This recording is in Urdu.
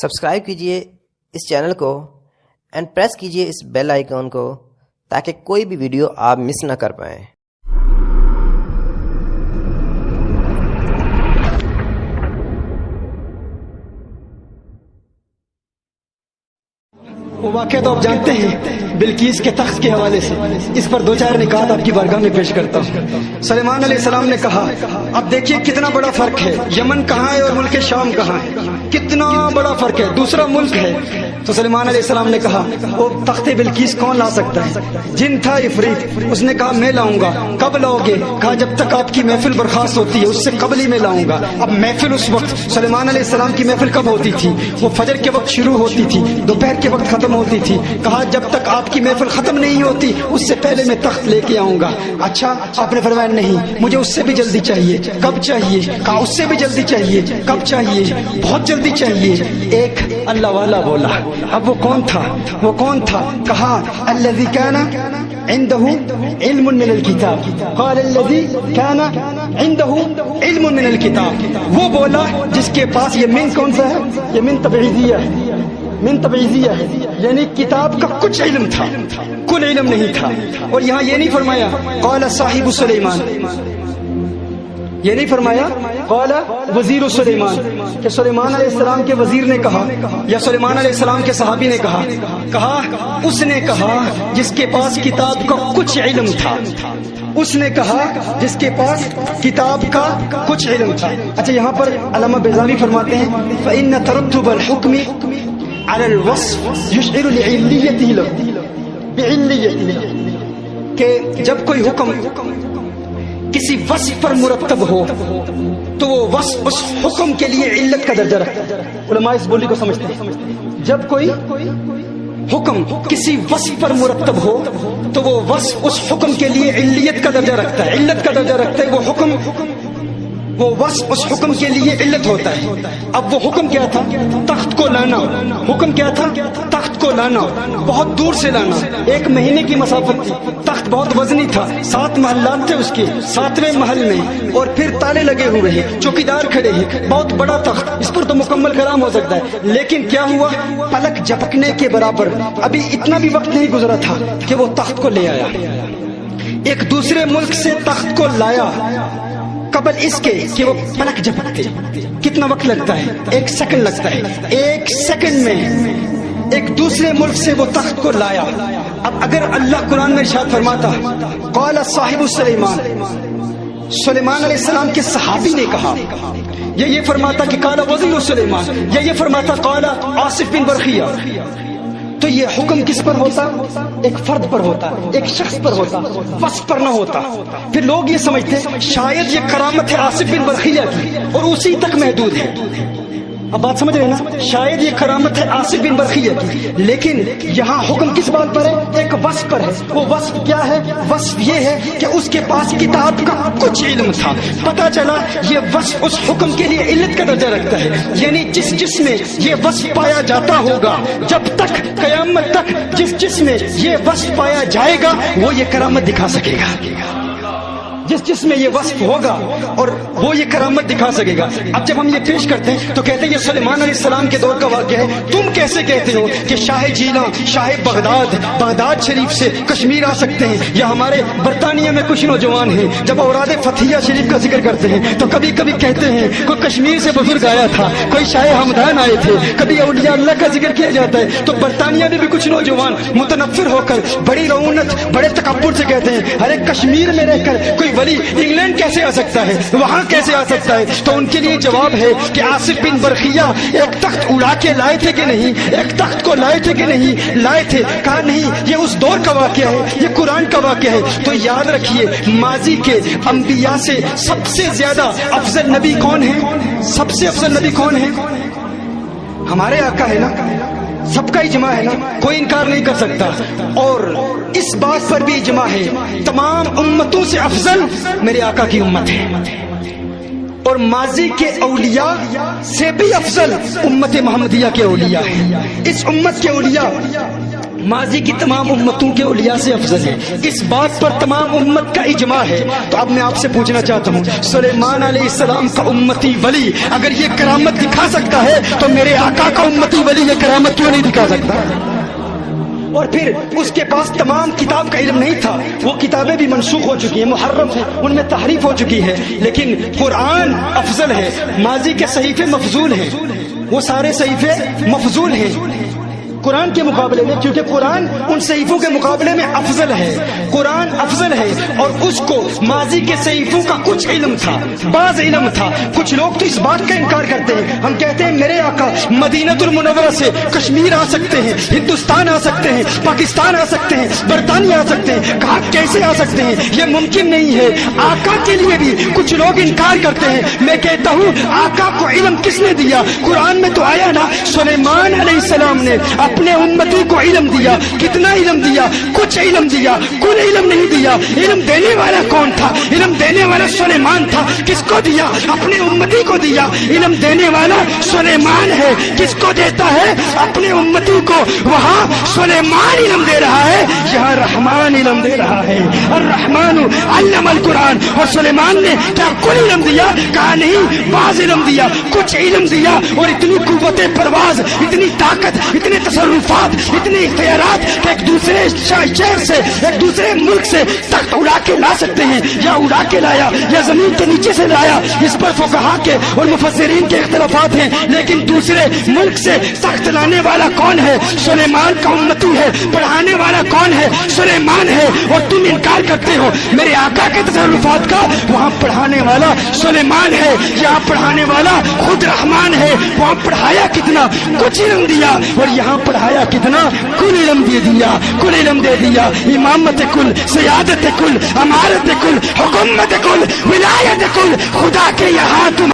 سبسکرائب کیجئے اس چینل کو اینڈ پریس کیجئے اس بیل آئیکن کو تاکہ کوئی بھی ویڈیو آپ مس نہ کر پائیں۔ وہ واقعہ تو آپ جانتے ہیں بلقیس کے تخت کے حوالے سے، اس پر دو چار نکات آپ کی بارگاہ میں پیش کرتا ہوں۔ سلیمان علیہ السلام نے کہا، اب دیکھیے کتنا بڑا فرق ہے، یمن کہاں ہے اور ملک شام کہاں ہے، کتنا بڑا فرق ہے، دوسرا ملک ہے۔ تو سلیمان علیہ السلام نے کہا وہ تخت بلقیس کون لا سکتا ہے؟ جن تھا عفریت، اس نے کہا میں لاؤں گا۔ کب لاؤ گے؟ کہا جب تک آپ کی محفل برخاست ہوتی ہے اس سے قبل ہی میں لاؤں گا۔ اب محفل اس وقت سلیمان علیہ السلام کی محفل کب ہوتی تھی؟ وہ فجر کے وقت شروع ہوتی تھی، دوپہر کے وقت ختم ہوتی تھی۔ کہا جب تک آپ کی محفل ختم نہیں ہوتی اس سے پہلے میں تخت لے کے آؤں گا۔ اچھا، آپ نے فرمایا نہیں، مجھے اس سے بھی جلدی چاہیے۔ کب چاہیے؟ کہا اس سے بھی جلدی چاہیے۔ کب چاہیے؟ بہت جلدی چاہیے۔ ایک اللہ والا بولا۔ اب وہ کون تھا؟ وہ کون تھا؟ کہا الذی کان عنده علم من الکتاب، قال الذی کان عنده علم من الکتاب، وہ بولا جس کے پاس، یہ من کون سا ہے؟ یہ من تبعیضیہ ہے، من تبعیضیہ ہے، یعنی کتاب کا کچھ علم تھا، کل علم نہیں تھا۔ اور یہاں یہ نہیں فرمایا قال صاحب سلیمان، یہ نہیں فرمایا قال وزیر سلیمان کہ سلیمان علیہ السلام کے وزیر نے کہا یا سلیمان علیہ السلام کے صحابی نے کہا۔ کہا اس نے کہا جس کے پاس کتاب کا کچھ علم تھا، اس نے کہا جس کے پاس کتاب کا کچھ علم تھا۔ اچھا، یہاں پر علامہ بیضاوی فرماتے ہیں فإن ترتب الحکم على الوصف يشعر لعلیته له، بعلیته له، کہ جب کوئی حکم کسی وصف پر مرتب ہو تو وہ وصف اس حکم کے لیے علت کا درجہ رکھتا ہے۔ علماء اس بولی کو سمجھتے ہیں، جب کوئی حکم کسی وصف پر مرتب ہو تو وہ وصف اس حکم کے لیے علیت کا درجہ رکھتا ہے، علت کا درجہ رکھتا ہے۔ وہ حکم، وہ وصف اس حکم کے لیے علت ہوتا ہے۔ اب وہ حکم کیا تھا؟ تخت کو لانا۔ حکم کیا تھا؟ تخت کو لانا، بہت دور سے لانا، 1 مہینے کی مسافت تھی۔ تخت بہت وزنی تھا، 7 محلات تھے اس کے، 7ویں محل میں، اور پھر تالے لگے ہوئے ہیں، چوکیدار کھڑے ہیں، بہت بڑا تخت، اس پر تو مکمل کلام ہو سکتا ہے۔ لیکن کیا ہوا؟ پلک جھپکنے کے برابر، ابھی اتنا بھی وقت نہیں گزرا تھا کہ وہ تخت کو لے آیا، ایک دوسرے ملک سے تخت کو لایا۔ قبل اس کے کہ وہ پلک جھپکتے کتنا وقت لگتا ہے؟ 1 سیکنڈ لگتا ہے۔ 1 سیکنڈ میں ایک دوسرے ملک سے وہ تخت کو لایا۔ اب اگر اللہ قرآن میں ارشاد فرماتا قال صاحب سلیمان، سلیمان علیہ السلام کے صحابی نے کہا، یا یہ فرماتا کہ قال وزیر سلیمان، یا یہ فرماتا قال آصف بن برخیہ، تو یہ حکم کس پر ہوتا؟ ایک فرد پر ہوتا، ایک شخص پر ہوتا، وصف پر نہ ہوتا۔ پھر لوگ یہ سمجھتے شاید یہ کرامت ہے آصف بن برخیہ کی اور اسی تک محدود ہے۔ اب بات سمجھ رہے ہیں نا؟ شاید یہ کرامت ہے آصف بن برخیہ کی، لیکن یہاں حکم کس بات پر ہے؟ ایک وصف پر ہے۔ وہ وصف کیا ہے؟ وصف یہ ہے کہ اس کے پاس کتاب کا کچھ علم تھا۔ پتا چلا یہ وصف اس حکم کے لیے علت کا درجہ رکھتا ہے، یعنی جس میں یہ وصف پایا جاتا ہوگا، جب تک قیامت تک جس میں یہ وصف پایا جائے گا وہ یہ کرامت دکھا سکے گا، جس میں یہ وصف ہوگا اور وہ یہ کرامت دکھا سکے گا۔ اب جب ہم یہ پیش کرتے ہیں تو کہتے ہیں یہ سلیمان علیہ السلام کے دور کا واقعہ ہے، تم کیسے کہتے ہو کہ شاہ جیلاں، شاہ بغداد شریف سے کشمیر آ سکتے ہیں؟ یا ہمارے برطانیہ میں کچھ نوجوان ہیں جب اوراد فتحیہ شریف کا ذکر کرتے ہیں تو کبھی کبھی کہتے ہیں کوئی کشمیر سے بزرگ آیا تھا، کوئی شاہ ہمدان آئے تھے، کبھی اولیاء اللہ کا ذکر کیا جاتا ہے۔ تو برطانیہ میں بھی کچھ نوجوان متنفر ہو کر بڑی رعونت، بڑے تکبر سے کہتے ہیں ارے کشمیر میں رہ کر کوئی ولی انگلینڈ کیسے آ سکتا ہے، وہاں کیسے آ سکتا ہے؟ تو ان کے لیے جواب ہے کہ آصف بن برخیہ ایک تخت اڑا کے لائے تھے کہ نہیں؟ ایک تخت کو لائے تھے کہ نہیں؟ لائے تھے۔ کہا نہیں، یہ اس دور کا واقعہ ہے، یہ قرآن کا واقعہ ہے۔ تو یاد رکھیے ماضی کے انبیاء سے سب سے زیادہ افضل نبی کون ہے؟ سب سے افضل نبی کون ہے؟ ہمارے آقا ہے نا، سب کا اجماع ہے نا، کوئی انکار نہیں کر سکتا۔ اور اس بات پر بھی اجماع ہے تمام امتوں سے افضل میرے آقا کی امت ہے۔ اور ماضی کے اولیاء سے بھی افضل امت محمدیہ کے اولیاء ہیں. اس امت کے اولیاء ماضی کی تمام امتوں کے اولیاء سے افضل ہے. اس بات پر تمام امت کا اجماع ہے. تو اب میں آپ سے پوچھنا چاہتا ہوں، سلیمان علیہ السلام کا امتی ولی اگر یہ کرامت دکھا سکتا ہے تو میرے آقا کا امتی ولی یہ کرامت کیوں نہیں دکھا سکتا؟ اور پھر اس کے پاس تمام کتاب کا علم نہیں تھا. وہ کتابیں بھی منسوخ ہو چکی ہیں، محرف ہیں، ان میں تحریف ہو چکی ہے. لیکن قرآن افضل ہے. ماضی کے صحیفے مفضول ہیں، وہ سارے صحیفے مفضول ہیں قرآن کے مقابلے میں، کیونکہ قرآن ان صحیفوں کے مقابلے میں افضل ہے. قرآن افضل ہے. اور اس کو ماضی کے صحیفوں کا کچھ علم تھا، بعض علم تھا. کچھ لوگ تو اس بات کا انکار کرتے ہیں. ہم کہتے ہیں میرے آقا مدینہ المنورہ سے کشمیر آ سکتے ہیں، ہندوستان آ سکتے ہیں، پاکستان آ سکتے ہیں، برطانیہ آ سکتے ہیں. کہاں کیسے آ سکتے ہیں؟ یہ ممکن نہیں ہے. آقا کے لیے بھی کچھ لوگ انکار کرتے ہیں. میں کہتا ہوں آقا کو علم کس نے دیا؟ قرآن میں تو آیا نا، سلیمان علیہ السلام نے اپنے امتی کو علم دیا. کتنا علم دیا؟ کچھ علم دیا، کل علم نہیں دیا. علم دینے والا کون تھا؟ علم دینے والا سلیمان تھا. کس کو دیا؟ اپنے امتی کو دیا. علم دینے والا سلیمان ہے. کس کو دیتا ہے؟ اپنے امتی کو. وہاں سلیمان علم دے رہا ہے، یہاں رحمان علم دے رہا ہے. الرحمن علم القرآن. اور سلیمان نے کیا کل علم دیا؟ کہا نہیں، بعض علم دیا، کچھ علم دیا. اور اتنی قوت پرواز، اتنی طاقت، اتنے تصرفات، اتنے اختیارات کہ ایک دوسرے شہر سے، ایک دوسرے ملک سے تخت اڑا کے لا سکتے ہیں. یا اڑا کے لایا یا زمین کے نیچے سے لایا، اس پر فقہا کے اور مفسرین کے اختلافات ہیں. لیکن دوسرے ملک سے تخت لانے والا کون ہے؟ سلیمان کا امتی ہے. پڑھانے والا کون ہے؟ سلیمان ہے. اور تم انکار کرتے ہو میرے آقا کے تصرفات کا. وہاں پڑھانے والا سلیمان ہے، یہاں پڑھانے والا خود رحمان ہے. وہاں پڑھایا کتنا؟ کچھ علم دیا. اور یہاں پڑھایا کتنا؟ کل علم دے دیا، کل علم دے دیا. امامت کل، سیادت کل، امارت کل، حکومت کل، ولایت کل. خدا کے یہاں تم